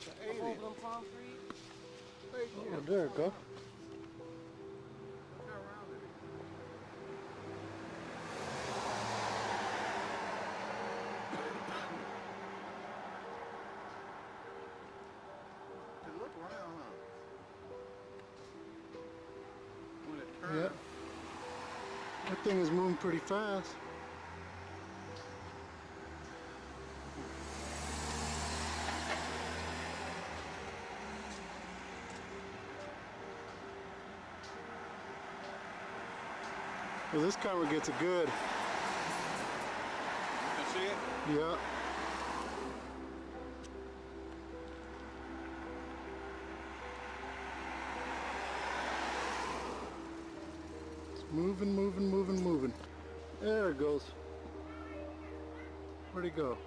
That's an alien. Over them concrete. Spaceship. Oh, there it go. Look how round it is. It look round, huh? When it turns. Yeah. That thing is moving pretty fast. Well, this camera gets it good. You see it? Yeah. It's moving, moving, moving, moving. There it goes. Where'd it go?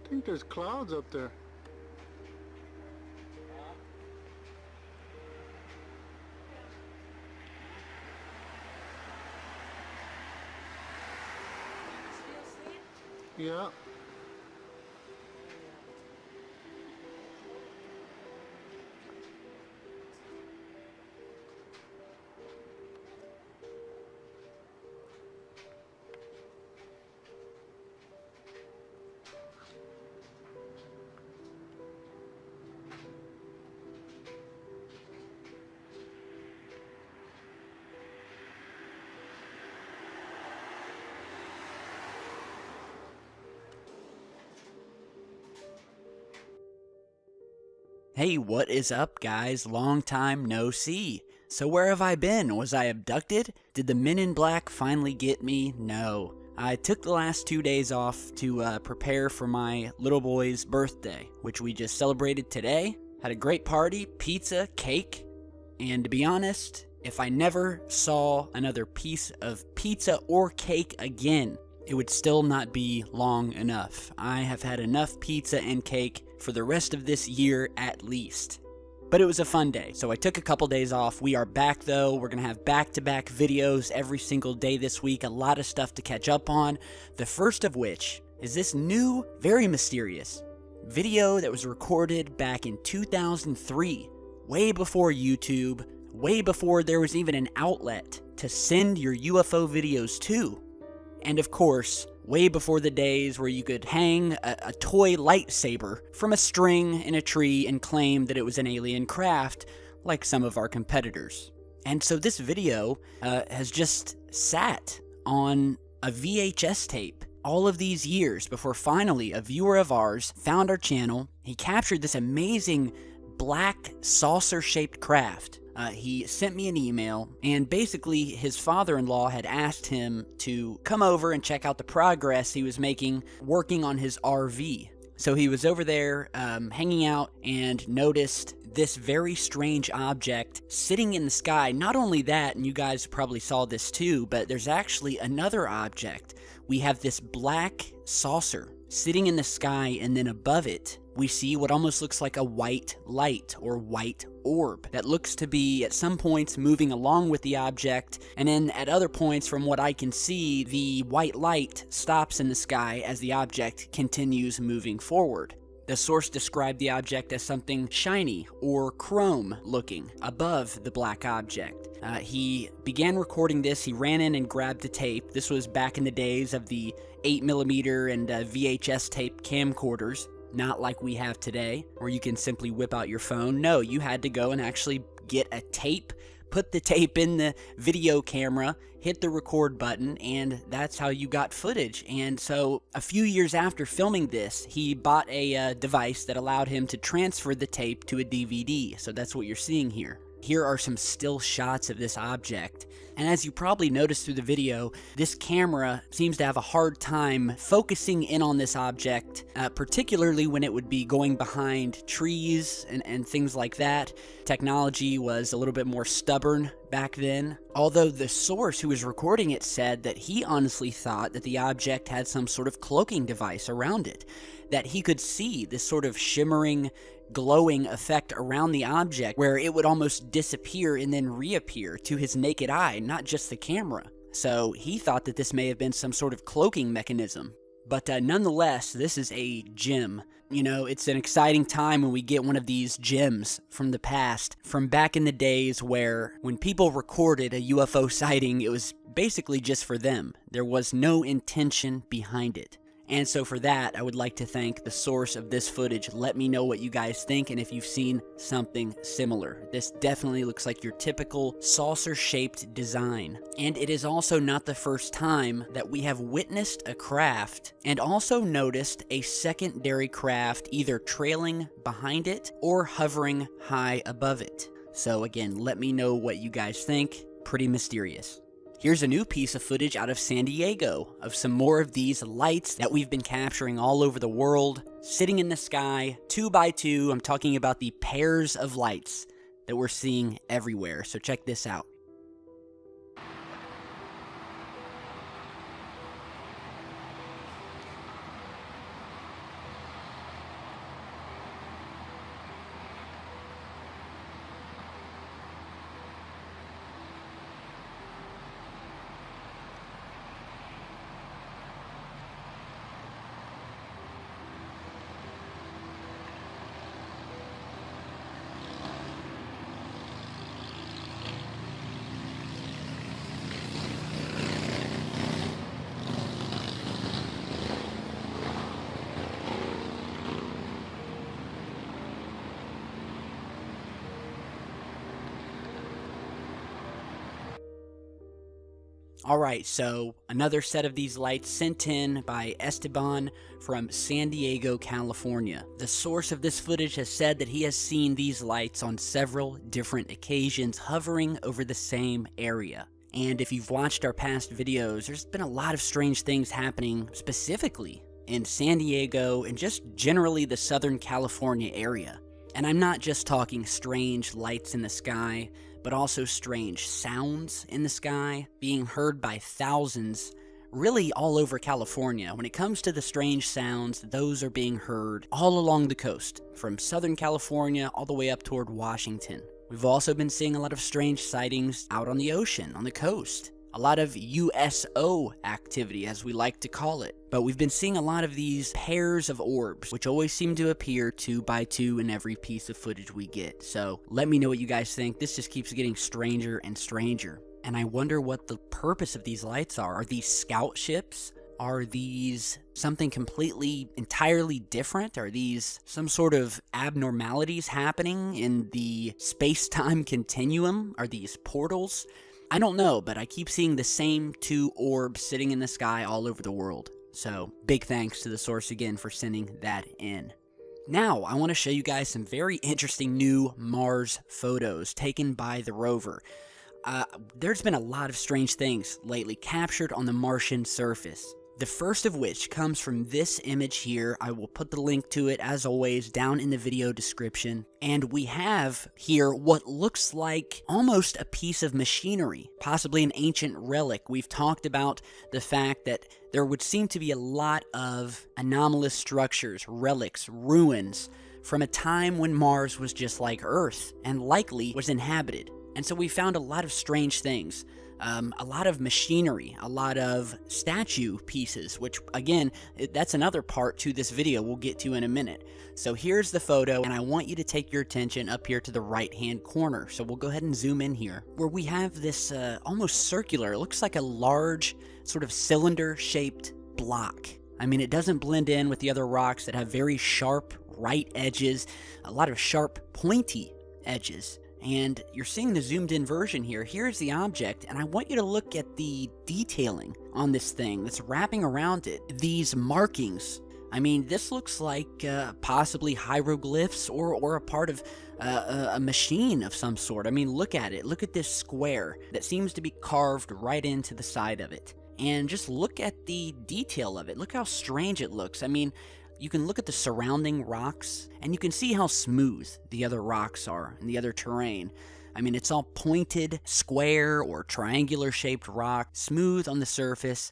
I think there's clouds up there. Yeah. Hey, what is up, guys? Long time no see. So where have I been? Was I abducted? Did the men in black finally get me? No. I took the last 2 days off to prepare for my little boy's birthday, which we just celebrated today. Had a great party, pizza, cake, and to be honest, if I never saw another piece of pizza or cake again, it would still not be long enough. I have had enough pizza and cake for the rest of this year at least. But it was a fun day, so I took a couple days off. We are back though. We're going to have back-to-back videos every single day this week. A lot of stuff to catch up on. The first of which is this new, very mysterious video that was recorded back in 2003, way before YouTube, way before there was even an outlet to send your UFO videos to. And of course, way before the days where you could hang a toy lightsaber from a string in a tree and claim that it was an alien craft, like some of our competitors. And so this video has just sat on a VHS tape all of these years before finally a viewer of ours found our channel. He captured this amazing black saucer-shaped craft. He sent me an email, and basically his father-in-law had asked him to come over and check out the progress he was making working on his RV. So he was over there hanging out and noticed this very strange object sitting in the sky. Not only that, and you guys probably saw this too, but there's actually another object. We have this black saucer sitting in the sky, and then above it we see what almost looks like a white light or white orb that looks to be at some points moving along with the object, and then at other points from what I can see, the white light stops in the sky as the object continues moving forward. The source described the object as something shiny or chrome looking above the black object. He began recording this. He ran in and grabbed a tape. This was back in the days of the 8mm and VHS tape camcorders. Not like we have today, where you can simply whip out your phone. No, you had to go and actually get a tape, put the tape in the video camera, hit the record button, and that's how you got footage. And so a few years after filming this, he bought a device that allowed him to transfer the tape to a DVD. So that's what you're seeing here. Here are some still shots of this object. And as you probably noticed through the video, this camera seems to have a hard time focusing in on this object, particularly when it would be going behind trees and things like that. Technology was a little bit more stubborn back then. Although the source who was recording it said that he honestly thought that the object had some sort of cloaking device around it, that he could see this sort of shimmering, glowing effect around the object where it would almost disappear and then reappear to his naked eye, not just the camera. So he thought that this may have been some sort of cloaking mechanism. But nonetheless, this is a gem. You know, it's an exciting time when we get one of these gems from the past, from back in the days where when people recorded a UFO sighting, it was basically just for them. There was no intention behind it. And so for that, I would like to thank the source of this footage. Let me know what you guys think and if you've seen something similar. This definitely looks like your typical saucer-shaped design. And it is also not the first time that we have witnessed a craft and also noticed a secondary craft either trailing behind it or hovering high above it. So again, let me know what you guys think. Pretty mysterious. Here's a new piece of footage out of San Diego of some more of these lights that we've been capturing all over the world, sitting in the sky, 2 by 2. I'm talking about the pairs of lights that we're seeing everywhere. So check this out. Alright, so another set of these lights sent in by Esteban from San Diego, California. The source of this footage has said that he has seen these lights on several different occasions hovering over the same area. And if you've watched our past videos, there's been a lot of strange things happening specifically in San Diego and just generally the Southern California area. And I'm not just talking strange lights in the sky, but also strange sounds in the sky being heard by thousands really all over California. When it comes to the strange sounds, those are being heard all along the coast, from Southern California all the way up toward Washington. We've also been seeing a lot of strange sightings out on the ocean, on the coast. A lot of USO activity, as we like to call it. But we've been seeing a lot of these pairs of orbs, which always seem to appear 2 by 2 in every piece of footage we get. So let me know what you guys think. This just keeps getting stranger and stranger. And I wonder what the purpose of these lights are. Are these scout ships? Are these something completely, entirely different? Are these some sort of abnormalities happening in the space-time continuum? Are these portals? I don't know, but I keep seeing the same 2 orbs sitting in the sky all over the world. So, big thanks to the source again for sending that in. Now, I want to show you guys some very interesting new Mars photos taken by the rover. There's been a lot of strange things lately captured on the Martian surface. The first of which comes from this image here. I will put the link to it, as always, down in the video description. And we have here what looks like almost a piece of machinery, possibly an ancient relic. We've talked about the fact that there would seem to be a lot of anomalous structures, relics, ruins, from a time when Mars was just like Earth, and likely was inhabited. And so we found a lot of strange things. A lot of machinery, a lot of statue pieces, which again, that's another part to this video we'll get to in a minute. So here's the photo, and I want you to take your attention up here to the right hand corner. So we'll go ahead and zoom in here, where we have this almost circular, it looks like a large sort of cylinder shaped block. I mean, it doesn't blend in with the other rocks that have very sharp right edges, a lot of sharp pointy edges. And you're seeing the zoomed in version here. Here's the object, and I want you to look at the detailing on this thing that's wrapping around it. These markings I mean, this looks like possibly hieroglyphs or a part of a machine of some sort. I mean, look at it. Look at this square that seems to be carved right into the side of it. And just look at the detail of it. Look how strange it looks. I mean, you can look at the surrounding rocks, and you can see how smooth the other rocks are and the other terrain. I mean, it's all pointed, square, or triangular-shaped rock, smooth on the surface.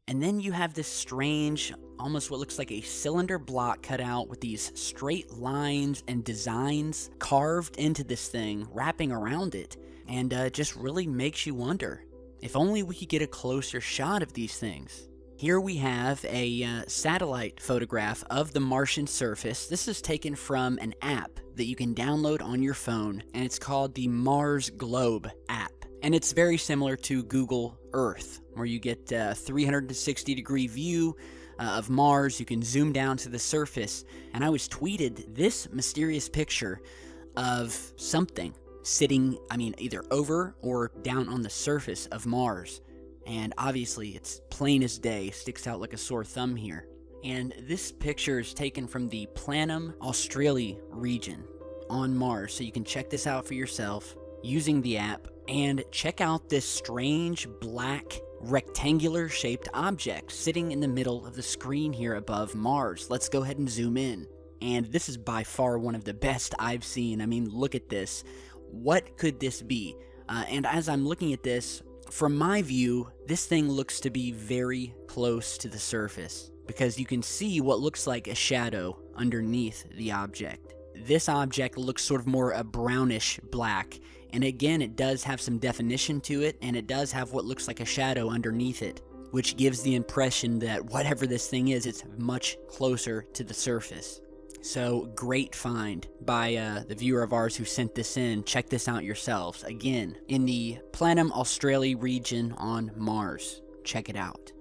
And then you have this strange, almost what looks like a cylinder block cut out with these straight lines and designs carved into this thing, wrapping around it. And just really makes you wonder, if only we could get a closer shot of these things. Here we have a satellite photograph of the Martian surface. This is taken from an app that you can download on your phone, and it's called the Mars Globe app. And it's very similar to Google Earth, where you get a 360-degree view of Mars. You can zoom down to the surface. And I was tweeted this mysterious picture of something sitting, I mean, either over or down on the surface of Mars. And obviously, it's plain as day, sticks out like a sore thumb here. And this picture is taken from the Planum Australis region on Mars, so you can check this out for yourself using the app. And check out this strange black rectangular shaped object sitting in the middle of the screen here above Mars. Let's go ahead and zoom in. And this is by far one of the best I've seen. I mean, look at this. What could this be? And as I'm looking at this, from my view, this thing looks to be very close to the surface, because you can see what looks like a shadow underneath the object. This object looks sort of more a brownish black, and again, it does have some definition to it, and it does have what looks like a shadow underneath it, which gives the impression that whatever this thing is, it's much closer to the surface. So, great find by the viewer of ours who sent this in. Check this out yourselves. Again, in the Planum Australis region on Mars. Check it out.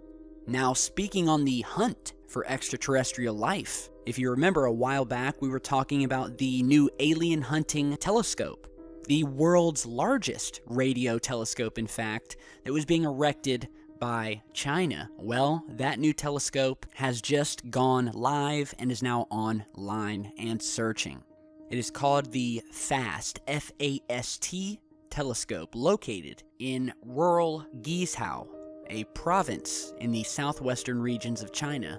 Now, speaking on the hunt for extraterrestrial life, if you remember a while back, we were talking about the new alien hunting telescope. The world's largest radio telescope, in fact, that was being erected by China. Well, that new telescope has just gone live and is now online and searching. It is called the FAST, F-A-S-T telescope, located in rural Guizhou, a province in the southwestern regions of China.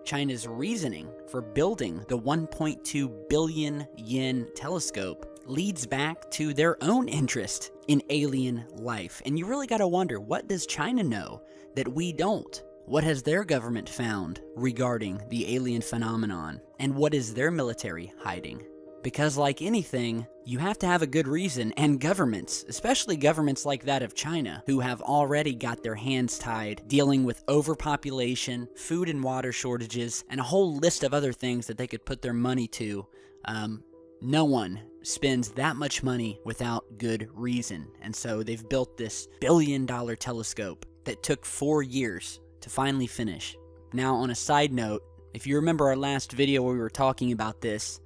China's reasoning for building the 1.2 billion yen telescope leads back to their own interest in alien life. And you really gotta wonder, what does China know that we don't? What has their government found regarding the alien phenomenon? And what is their military hiding? Because like anything, you have to have a good reason, and governments, especially governments like that of China, who have already got their hands tied dealing with overpopulation, food and water shortages, and a whole list of other things that they could put their money to, no one spends that much money without good reason. And so they've built this billion-dollar telescope that took 4 years to finally finish. Now, on a side note, if you remember our last video where we were talking about this,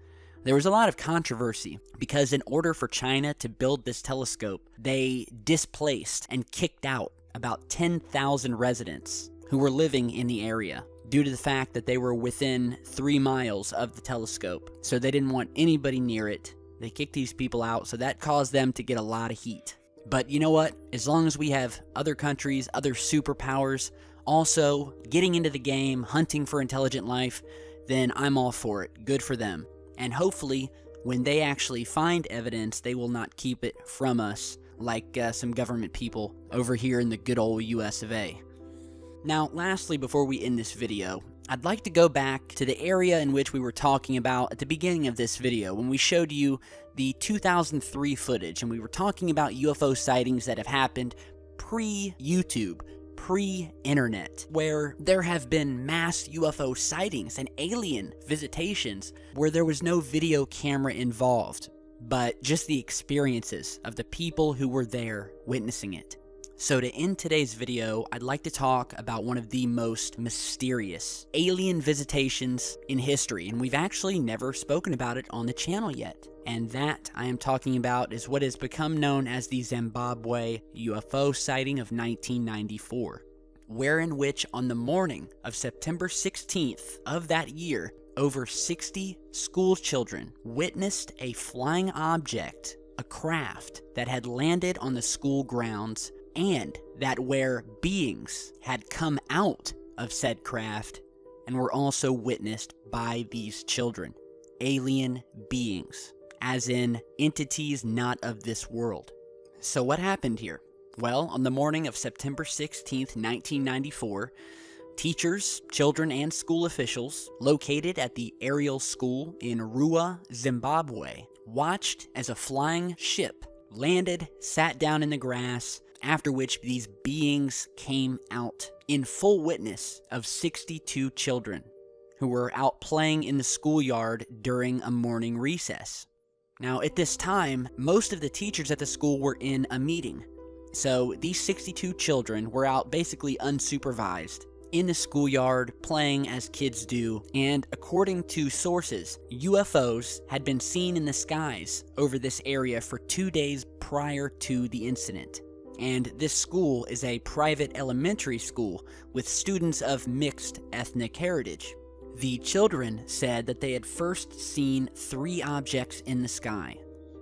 there was a lot of controversy because in order for China to build this telescope, they displaced and kicked out about 10,000 residents who were living in the area due to the fact that they were within 3 miles of the telescope. So they didn't want anybody near it. They kicked these people out, so that caused them to get a lot of heat. But you know what? As long as we have other countries, other superpowers, also getting into the game, hunting for intelligent life, then I'm all for it. Good for them. And hopefully, when they actually find evidence, they will not keep it from us like some government people over here in the good old US of A. Now, lastly, before we end this video, I'd like to go back to the area in which we were talking about at the beginning of this video when we showed you the 2003 footage, and we were talking about UFO sightings that have happened pre-YouTube, pre-internet, where there have been mass UFO sightings and alien visitations where there was no video camera involved, but just the experiences of the people who were there witnessing it. So to end today's video, I'd like to talk about one of the most mysterious alien visitations in history, and we've actually never spoken about it on the channel yet. And that I am talking about is what has become known as the Zimbabwe UFO sighting of 1994. wherein which on the morning of September 16th of that year, over 60 school children witnessed a flying object, a craft that had landed on the school grounds, and that where beings had come out of said craft and were also witnessed by these children. Alien beings, as in entities not of this world. So what happened here? Well, on the morning of September 16th, 1994, teachers, children, and school officials located at the Ariel School in Rua, Zimbabwe, watched as a flying ship landed, sat down in the grass, after which these beings came out in full witness of 62 children who were out playing in the schoolyard during a morning recess. Now, at this time, most of the teachers at the school were in a meeting. So these 62 children were out basically unsupervised in the schoolyard playing as kids do, and according to sources, UFOs had been seen in the skies over this area for 2 days prior to the incident. And this school is a private elementary school with students of mixed ethnic heritage. The children said that they had first seen 3 objects in the sky.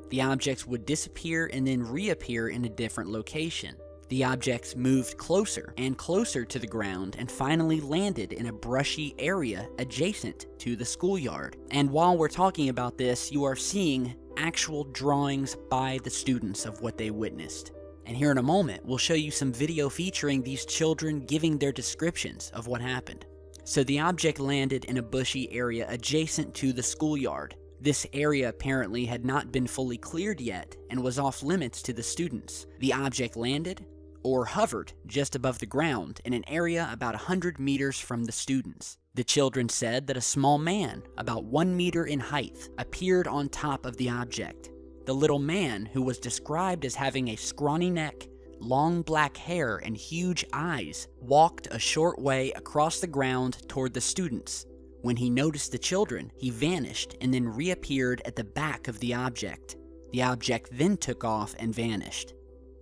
The objects would disappear and then reappear in a different location. The objects moved closer and closer to the ground and finally landed in a brushy area adjacent to the schoolyard. And while we're talking about this, you are seeing actual drawings by the students of what they witnessed. And here in a moment, we'll show you some video featuring these children giving their descriptions of what happened. So the object landed in a bushy area adjacent to the schoolyard. This area apparently had not been fully cleared yet and was off limits to the students. The object landed, or hovered, just above the ground in an area about 100 meters from the students. The children said that a small man, about 1 meter in height, appeared on top of the object. The little man, who was described as having a scrawny neck, long black hair, and huge eyes, walked a short way across the ground toward the students. When he noticed the children, he vanished and then reappeared at the back of the object. The object then took off and vanished.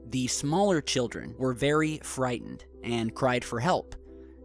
The smaller children were very frightened and cried for help.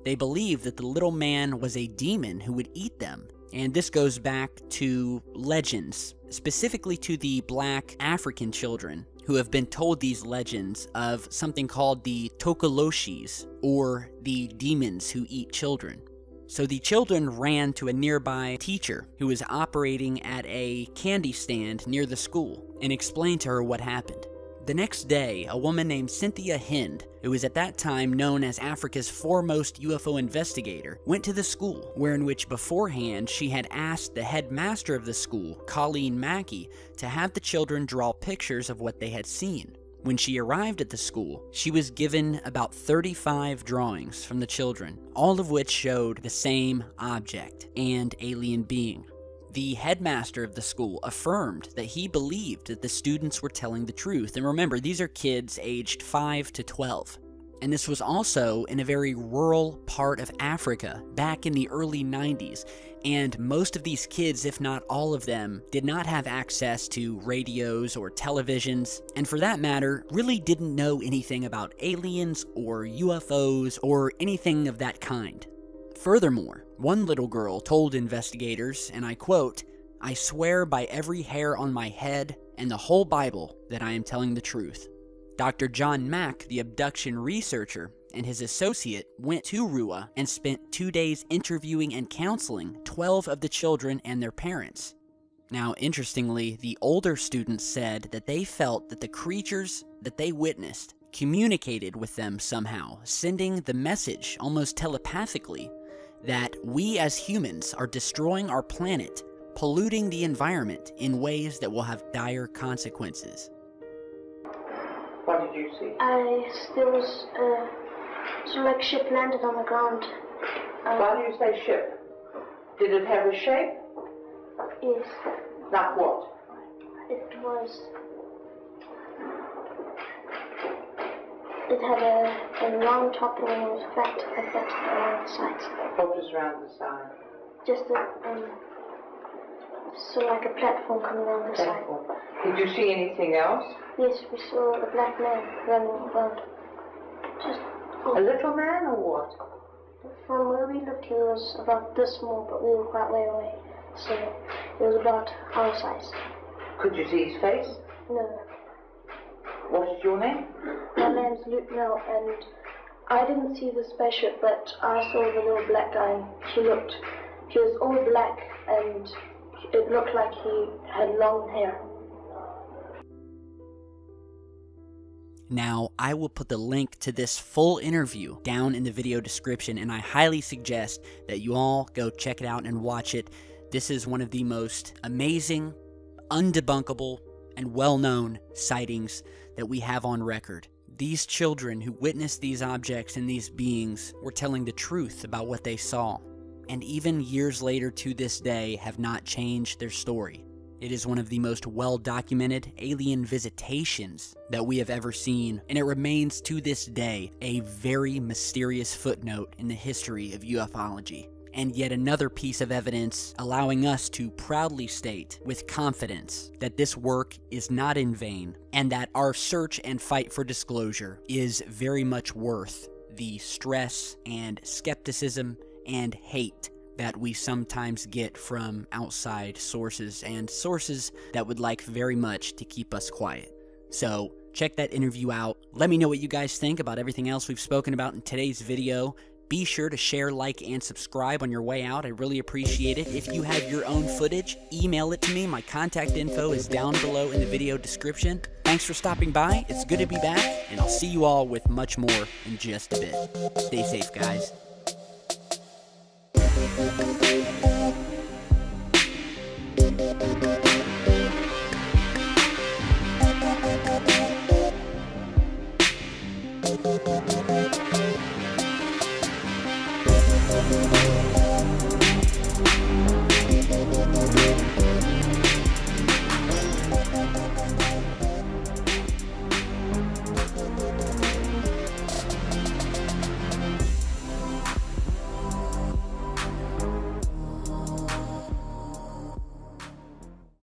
They believed that the little man was a demon who would eat them, and this goes back to legends, specifically to the black African children who have been told these legends of something called the Tokoloshis, or the demons who eat children. So the children ran to a nearby teacher who was operating at a candy stand near the school and explained to her what happened. The next day, a woman named Cynthia Hind, who was at that time known as Africa's foremost UFO investigator, went to the school, wherein which beforehand she had asked the headmaster of the school, Colleen Mackey, to have the children draw pictures of what they had seen. When she arrived at the school, she was given about 35 drawings from the children, all of which showed the same object and alien being. The headmaster of the school affirmed that he believed that the students were telling the truth. And remember, these are kids aged 5 to 12. And this was also in a very rural part of Africa back in the early 90s. And most of these kids, if not all of them, did not have access to radios or televisions, and for that matter, really didn't know anything about aliens or UFOs or anything of that kind. Furthermore, one little girl told investigators, and I quote, "I swear by every hair on my head and the whole Bible that I am telling the truth." Dr. John Mack, the abduction researcher, and his associate went to Rua and spent 2 days interviewing and counseling 12 of the children and their parents. Now, interestingly, the older students said that they felt that the creatures that they witnessed communicated with them somehow, sending the message almost telepathically that we as humans are destroying our planet, polluting the environment in ways that will have dire consequences. What did you see? There was some like ship landed on the ground. Why do you say ship? Did it have a shape? Yes. Like what? It had a round top and it was flat like that around the sides. What was around the side? Just sort of like a platform coming around the side. Did you see anything else? Yes, we saw a black man running around. Just A little man or what? From where we looked, he was about this small, but we were quite way away. So he was about our size. Could you see his face? No. What is your name? My name's Luke now, and I didn't see the spaceship, but I saw the little black guy. He was all black, and it looked like he had long hair. Now, I will put the link to this full interview down in the video description, and I highly suggest that you all go check it out and watch it. This is one of the most amazing, undebunkable, and well-known sightings that we have on record. These children who witnessed these objects and these beings were telling the truth about what they saw, and even years later to this day have not changed their story. It is one of the most well-documented alien visitations that we have ever seen, and it remains to this day a very mysterious footnote in the history of ufology. And yet another piece of evidence allowing us to proudly state with confidence that this work is not in vain, and that our search and fight for disclosure is very much worth the stress and skepticism and hate that we sometimes get from outside sources, and sources that would like very much to keep us quiet. So check that interview out. Let me know what you guys think about everything else we've spoken about in today's video. Be sure to share, like, and subscribe on your way out. I really appreciate it. If you have your own footage, email it to me. My contact info is down below in the video description. Thanks for stopping by. It's good to be back, and I'll see you all with much more in just a bit. Stay safe, guys.